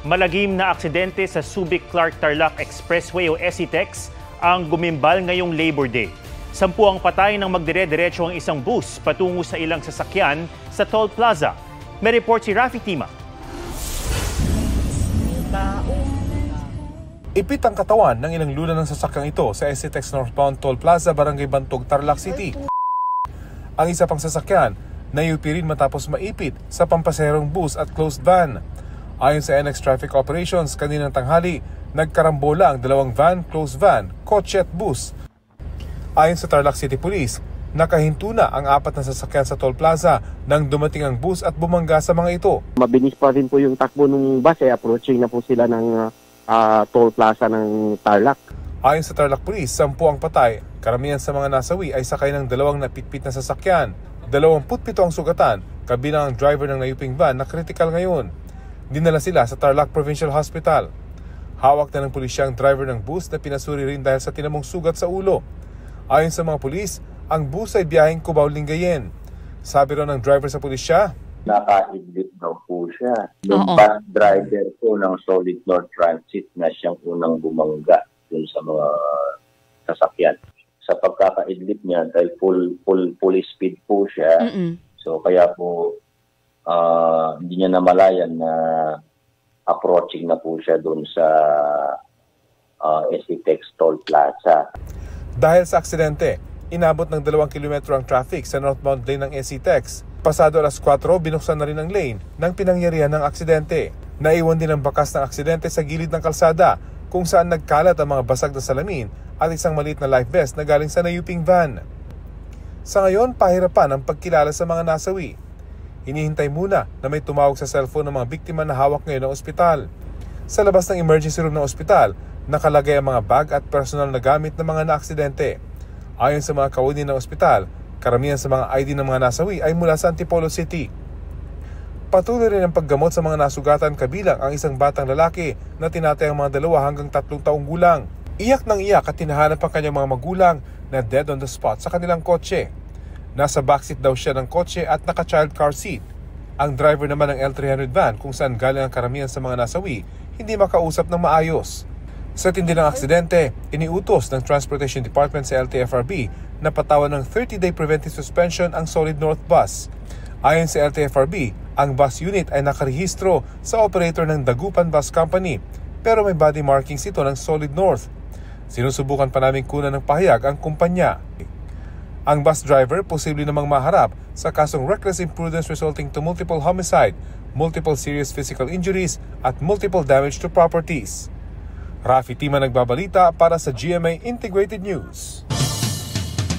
Malagim na aksidente sa Subic-Clark-Tarlac Expressway o SCTEX ang gumimbal ngayong Labor Day. 10 ang patay nang magdire-diretso ang isang bus patungo sa ilang sasakyan sa Toll Plaza. May report si Rafi Tima. Ipit ang katawan ng ilang luna ng sasakyang ito sa SCTEX Northbound Toll Plaza, Barangay Bantog, Tarlac City. Ang isa pang sasakyan nayupi rin matapos maipit sa pampaserong bus at closed van. Ayon sa NX Traffic Operations, kaninang tanghali, nagkarambola ang dalawang van, closed van, kotse at bus. Ayon sa Tarlac City Police, nakahinto na ang 4 na sasakyan sa Toll Plaza nang dumating ang bus at bumangga sa mga ito. Mabilis pa rin po yung takbo ng bus, approaching na po sila ng Toll Plaza ng Tarlac. Ayon sa Tarlac Police, 10 ang patay. Karamihan sa mga nasawi ay sakay ng 2 napitpit na sasakyan. 27 ang sugatan, kabilang ang driver ng nayuping van na kritikal ngayon. Dinala sila sa Tarlac Provincial Hospital. Hawak na ng pulisya ang driver ng bus na pinasuri rin dahil sa tinamong sugat sa ulo. Ayon sa mga pulis, ang bus ay biyaheng Cubao-Lingayen. Sabi raw ng driver sa pulisya, naka-idlip daw po siya. Yung bus driver po ng Solid North Transit na siyang unang bumangga dun sa mga sasakyan. Sa pagkaka-idlip niya, dahil full speed po siya. So kaya po hindi niya namalayan na approaching na po siya dun sa SCTEX Toll Plaza. Dahil sa aksidente, inabot ng 2 kilometro ang traffic sa northbound lane ng SCTEX. Pasado alas 4, binuksan na rin ang lane ng pinangyarihan ng aksidente. Naiwan din ang bakas ng aksidente sa gilid ng kalsada kung saan nagkalat ang mga basag na salamin at isang maliit na life vest na galing sa nayuping van. Sa ngayon, pahirapan ang pagkilala sa mga nasawi. Hinihintay muna na may tumawag sa cellphone ng mga biktima na hawak ngayon ng ospital. Sa labas ng emergency room ng ospital, nakalagay ang mga bag at personal na gamit ng mga naaksidente. Ayon sa mga kawani ng ospital, karamihan sa mga ID ng mga nasawi ay mula sa Antipolo City. Patuloy rin ang paggamot sa mga nasugatan, kabilang ang isang batang lalaki na tinatayang mga 2 hanggang 3 taong gulang. Iyak ng iyak at tinahanap ang kanyang mga magulang na dead on the spot sa kanilang kotse. Nasa backseat daw siya ng kotse at naka-child car seat. Ang driver naman ng L300 van kung saan galing ang karamihan sa mga nasawi, hindi makausap ng maayos. Sa tindi ng aksidente, iniutos ng Transportation Department sa LTFRB na patawan ng 30-day preventive suspension ang Solid North Bus. Ayon sa LTFRB, ang bus unit ay nakarehistro sa operator ng Dagupan Bus Company, pero may body markings ito ng Solid North. Sinusubukan pa namin kunan ng pahayag ang kumpanya. Ang bus driver posible namang maharap sa kasong reckless imprudence resulting to multiple homicide, multiple serious physical injuries at multiple damage to properties. Rafi Tima nagbabalita para sa GMA Integrated News.